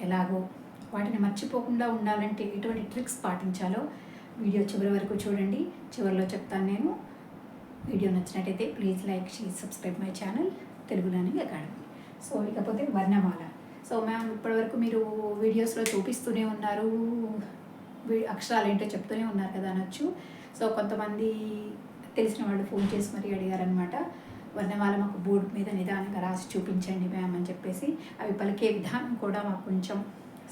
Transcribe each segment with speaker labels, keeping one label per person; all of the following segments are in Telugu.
Speaker 1: ఎలాగో వాటిని మర్చిపోకుండా ఉండాలంటే ఎటువంటి ట్రిక్స్ పాటించాలో వీడియో చివరి వరకు చూడండి. చివరిలో చెప్తాను నేను. వీడియో నచ్చినట్టయితే please like, share, subscribe my channel Telugu learning academy. So ఇకపోతే వర్ణమాల. సో మ్యామ్ ఇప్పటివరకు మీరు వీడియోస్లో చూపిస్తూనే ఉన్నారు, అక్షరాలు ఏంటో చెప్తూనే ఉన్నారు కదా అనొచ్చు. సో కొంతమంది తెలిసిన వాళ్ళు ఫోన్ చేసి మరీ అడిగారనమాట, వర్ణమాల మాకు బోర్డు మీద నిదానంగా రాసి చూపించండి మ్యామ్ అని చెప్పేసి. అవి పలికే విధానం కూడా మాకు కొంచెం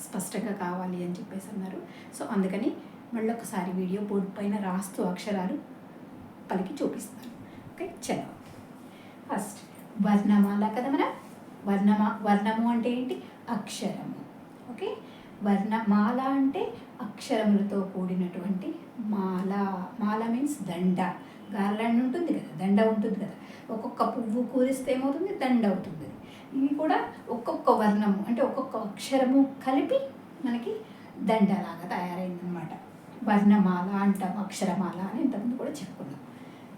Speaker 1: స్పష్టంగా కావాలి అని చెప్పేసి అన్నారు. సో అందుకని మళ్ళొకసారి వీడియో బోర్డు పైన రాస్తూ అక్షరాలు పలికి చూపిస్తాను. ఓకే, చలో. ఫస్ట్ వర్ణమాల కదా మనం. వర్ణము అంటే ఏంటి? అక్షరము. ఓకే, వర్ణమాల అంటే అక్షరములతో కూడినటువంటి మాల. మాల మీన్స్ దండ. గార్లాండ్ ఉంటుంది కదా, దండ ఉంటుంది కదా. ఒక్కొక్క పువ్వు కూరిస్తే ఏమవుతుంది? దండ అవుతుంది. ఇవి కూడా ఒక్కొక్క వర్ణము అంటే ఒక్కొక్క అక్షరము కలిపి మనకి దండలాగా తయారైందనమాట. వర్ణమాల అంటాం, అక్షరమాల అని ఇంతకుముందు కూడా చెప్పుకున్నాం.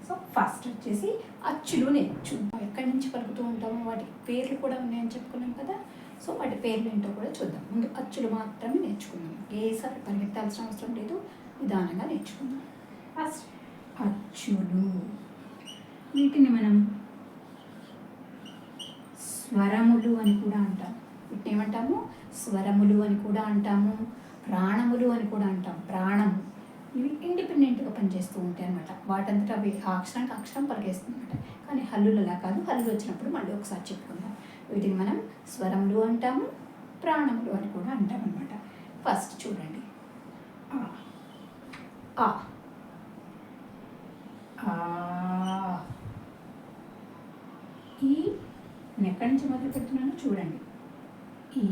Speaker 1: సో ఫస్ట్ వచ్చేసి అచ్చులు నేర్చుకుందాం. ఎక్కడి నుంచి పలుకుతూ ఉంటామో వాటి పేర్లు కూడా ఉన్నాయని చెప్పుకున్నాం కదా. సో వాటి పేర్లు ఏంటో కూడా చూద్దాం. ముందు అచ్చులు మాత్రమే నేర్చుకుందాం. ఏసారి పరిగెత్తాల్సిన అవసరం లేదు, నిదానంగా నేర్చుకుందాం. ఫస్ట్ అచ్చులు. వీటిని మనం స్వరములు అని కూడా అంటాం. వీటిని ఏమంటాము? స్వరములు అని కూడా అంటాము, ప్రాణములు అని కూడా అంటాం. ప్రాణము ఇవి ఇండిపెండెంట్గా పనిచేస్తూ ఉంటాయి అన్నమాట. వాటంతటా అవి ఆ అక్షరానికి అక్షరం పలికేస్తుంది అనమాట. కానీ హల్లులు అలా కాదు. హల్లులు వచ్చినప్పుడు మళ్ళీ ఒకసారి చెప్పుకుందాం. వీటిని మనం స్వరములు అంటాము, ప్రాణములు అని కూడా అంటాం అనమాట. ఫస్ట్ చూడండి, ఆ. ఈ నేను ఎక్కడి నుంచి మొదలు పెడుతున్నానో చూడండి. ఈ,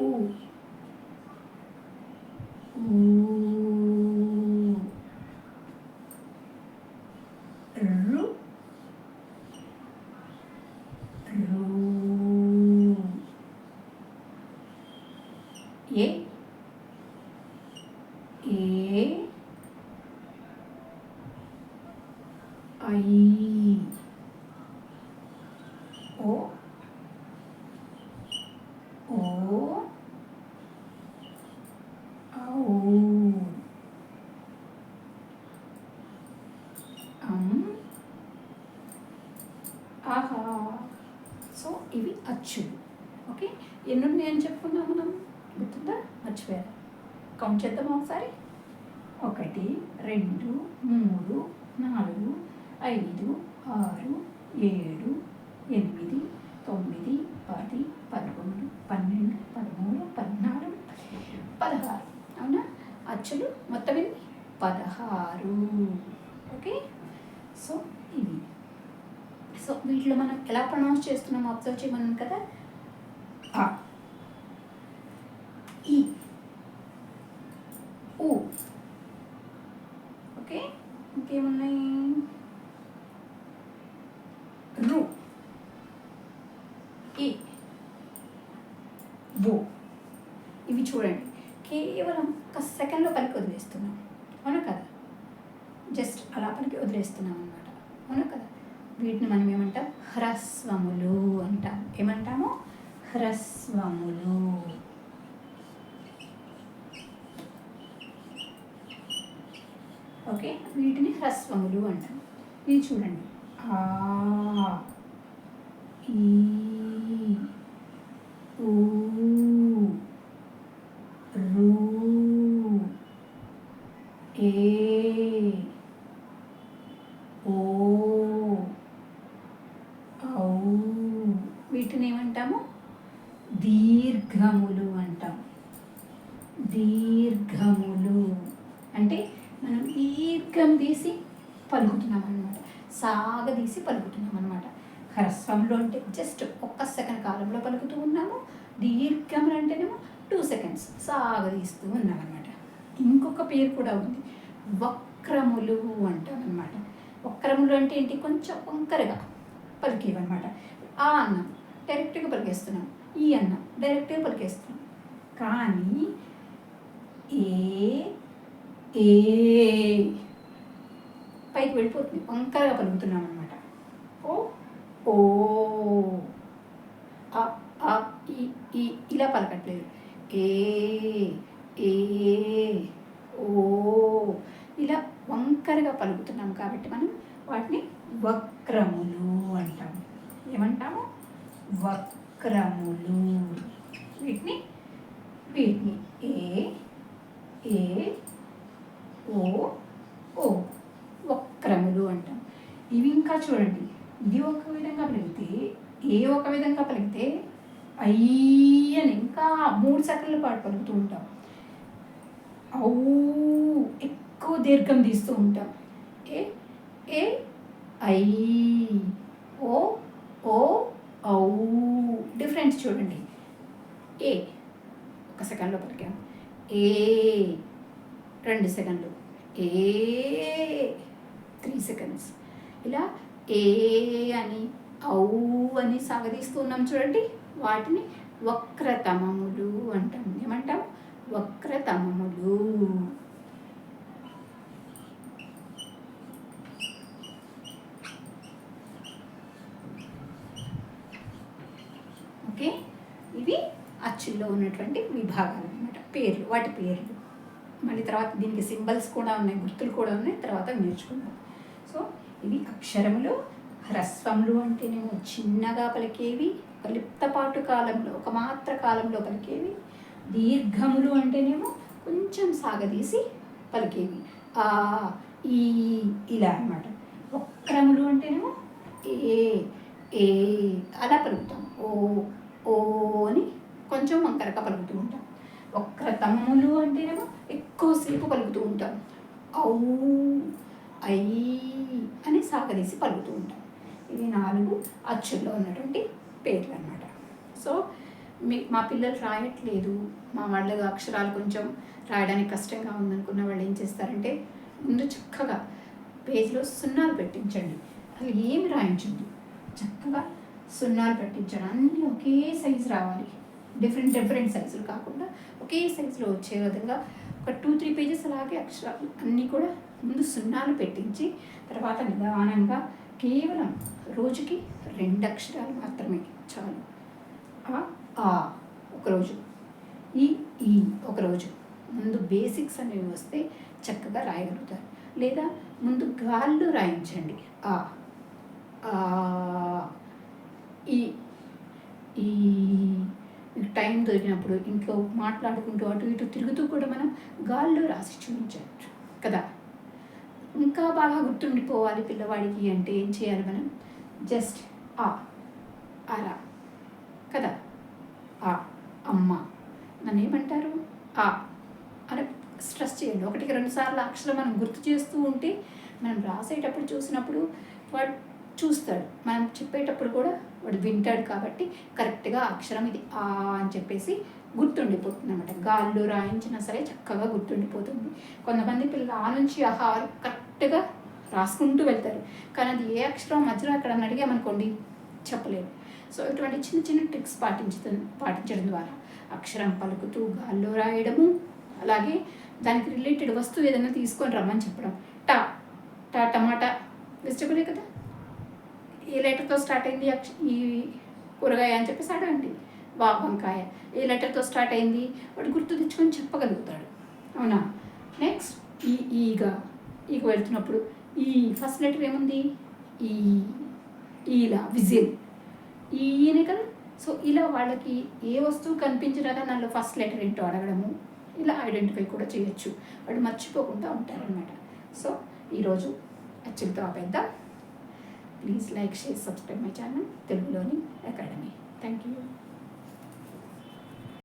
Speaker 1: ఊ, ఊ, రు, రు, ఏ, ఏ, ఐ, ఓ, ఓ, ఔ, ఆహా. సో ఇవి అచ్చులు. ఓకే, ఎన్ని ఉన్నాయని చెప్పుకున్నాం మనం? గుర్తుందా? మర్చిపోయారు. కౌంట్ చేద్దాం ఒకసారి. 1 2 3 4 5 6 7 8 9 10 11 12 13 14 16. అవునా? అచ్చులు మొత్తం ఎన్ని? 16. ఓకే, సో ఇవి. సో వీటిలో మనం ఎలా ప్రొనౌన్స్ చేస్తున్నాం అబ్జర్వ్ చేయమన్నాను కదా. ఆ, ఈ, ఊ. ఓకే, ఇంకేమున్నాయి? రు, ఈ, ఓ. ఇవి చూడండి, కేవలం ఒక సెకండ్లో పలికి వదిలేస్తున్నాం. అవునా కదా? జస్ట్ అలా పలికి వదిలేస్తున్నాం అనమాట. అవునా కదా? వీటిని మనం ఏమంటాం? హ్రస్వములు అంటాం. ఏమంటాము? హ్రస్వములు. ఓకే, వీటిని హ్రస్వములు అంటాం. ఇది చూడండి, ఆ, ఈ, ఊ, రు, ఏ, ఓ, ఔ. వీటిని ఏమంటాము? దీర్ఘములు అంటాం. దీర్ఘములు అంటే మనం దీర్ఘం తీసి పలుకుతున్నాం అనమాట, సాగదీసి పలుకుతున్నాం అనమాట. హ్రస్వంలో అంటే జస్ట్ ఒక్క సెకండ్ కాలంలో పలుకుతూ ఉన్నాము. దీర్ఘములు అంటేనేమో 2 seconds సాగదీస్తూ ఉన్నాం అనమాట. ఇంకొక పేరు కూడా ఉంది, వక్రములు అంటాం అనమాట. వక్రములు అంటే ఏంటి? కొంచెం వంకరగా పలికేవన్నమాట. ఆ అన్నం డైరెక్ట్గా పలికేస్తున్నాం, ఈ అన్నం డైరెక్ట్గా పలికేస్తున్నాం. కానీ ఏ, ఏ పైకి వెళ్ళిపోతుంది, వంకరగా పలుకుతున్నాం అనమాట. ఓ, ఓ, ఇలా పలకట్లేదు. ఏ ఏ ఓ ఇలా వంకరగా పలుకుతున్నాం కాబట్టి మనం వాటిని వక్రములు అంటాము. ఏమంటాము? వక్రములు. వీటిని ఏ ఏ ఓ ఓ వక్రములు అంటాం. ఇవి ఇంకా చూడండి, ఇది ఒక విధంగా పలికితే ఏ ఒక విధంగా పలికితే అని ఇంకా 3 సెకండ్ల పాటు పలుకుతూ ఉంటాం. ఔ ఎక్కువ దీర్ఘం తీస్తూ ఉంటాం. ఏ ఏ ఐ ఓ ఓ ఔ. డిఫరెన్స్ చూడండి. ఏ 1 సెకండ్లో పలికాం, ఏ 2 సెకండ్లు, ఏ 3 సెకండ్స్. ఇలా ఏ అని ఔ అని సాగదీస్తూ ఉన్నాం చూడండి. వాటిని వక్రతమములు అంటాం. ఏమంటాం? వక్రతమములు. ఓకే, ఇవి అచ్చుల్లో ఉన్నటువంటి విభాగాలు అన్నమాట, పేర్లు, వాటి పేర్లు. మళ్ళీ తర్వాత దీనికి సింబల్స్ కూడా ఉన్నాయి, గుర్తులు కూడా ఉన్నాయి, తర్వాత నేర్చుకుందాం. సో ఇవి అక్షరములు. హ్రస్వములు అంటేనేమో చిన్నగా పలికేవి, ఒక లిప్తపాటు కాలంలో, ఒక మాత్ర కాలంలో పలికేవి. దీర్ఘములు అంటేనేమో కొంచెం సాగదీసి పలికేవి, ఆ ఈ ఇలా అన్నమాట. వక్రములు అంటేనేమో ఏ ఏ అలా పలుకుతాం, ఓ ఓ అని కొంచెం వంకరగా పలుకుతూ ఉంటాం. వక్రతమములు అంటేనేమో ఎక్కువసేపు పలుకుతూ ఉంటాం, ఔ ఐ అని సాగదీసి పలుకుతూ ఉంటాం. ఇవి 4 అచ్చుల్లో ఉన్నటువంటి పేర్లు అన్నమాట. సో మా పిల్లలు రాయట్లేదు, మా వాళ్ళ అక్షరాలు కొంచెం రాయడానికి కష్టంగా ఉందనుకున్న వాళ్ళు ఏం చేస్తారంటే, ముందు చక్కగా పేజీలో సున్నాలు పెట్టించండి. అసలు ఏమి రాయించండి, చక్కగా సున్నాలు పెట్టించండి. అన్నీ ఒకే సైజు రావాలి, డిఫరెంట్ సైజులు కాకుండా ఒకే సైజులో వచ్చే విధంగా ఒక 2-3 పేజెస్ అలాగే అక్షరాలు అన్నీ కూడా ముందు సున్నాలు పెట్టించి, తర్వాత నిదానంగా కేవలం రోజుకి 2 అక్షరాలు మాత్రమే చాలు. ఆ ఒకరోజు, ఈ ఒకరోజు. ముందు బేసిక్స్ అనేవి వస్తే చక్కగా రాయగలుగుతారు. లేదా ముందు గాల్లో రాయించండి. ఈ ఈ టైం దొరికినప్పుడు ఇంట్లో మాట్లాడుకుంటూ అటు ఇటు తిరుగుతూ కూడా మనం గాల్లో రాసి చూపించవచ్చు కదా. ఇంకా బాగా గుర్తుండిపోవాలి పిల్లవాడికి అంటే ఏం చేయాలి మనం? జస్ట్ అలా కదా. అమ్మ నన్ను ఏమంటారు? అని స్ట్రెస్ చేయండి. 1-2 సార్లు అక్షరం మనం గుర్తు చేస్తూ ఉంటే మనం రాసేటప్పుడు చూసినప్పుడు వాడు చూస్తాడు, మనం చెప్పేటప్పుడు కూడా వాడు వింటాడు. కాబట్టి కరెక్ట్గా అక్షరం ఇది అని చెప్పేసి గుర్తుండిపోతుంది అన్నమాట. గాల్లో రాయించినా సరే చక్కగా గుర్తుండిపోతుంది. కొంతమంది పిల్లలు నుంచి కరెక్ట్గా రాసుకుంటూ వెళ్తారు, కానీ అది ఏ అక్షరం మధ్యలో అక్కడ అడిగామనుకోండి చెప్పలేరు. సో ఇటువంటి చిన్న ట్రిక్స్ పాటించడం ద్వారా అక్షరం పలుకుతూ గాల్లో రాయడము, అలాగే దానికి రిలేటెడ్ వస్తువు ఏదైనా తీసుకొని రమ్మని చెప్పడం. టమాటా వెజిటబులే కదా, ఏ లెటర్తో స్టార్ట్ అయింది ఈ కూరగాయ అని చెప్పేసి అడగండి. వంకాయ ఏ లెటర్తో స్టార్ట్ అయింది వాడు గుర్తు తెచ్చుకొని చెప్పగలుగుతాడు, అవునా. నెక్స్ట్ ఈగ వెళ్తున్నప్పుడు ఈ ఫస్ట్ లెటర్ ఏముంది? ఇలా విజిల్ ఈయనే కదా. సో ఇలా వాళ్ళకి ఏ వస్తువు కనిపించినా దానిలో ఫస్ట్ లెటర్ ఏంటో అడగడము, ఇలా ఐడెంటిఫై కూడా చేయొచ్చు, వాడు మర్చిపోకుండా ఉంటారనమాట. సో ఈరోజు అచ్చులతో ఆపేద్దాం. Please like, share, subscribe my channel తెలుగులోని అకాడమీ. Thank you.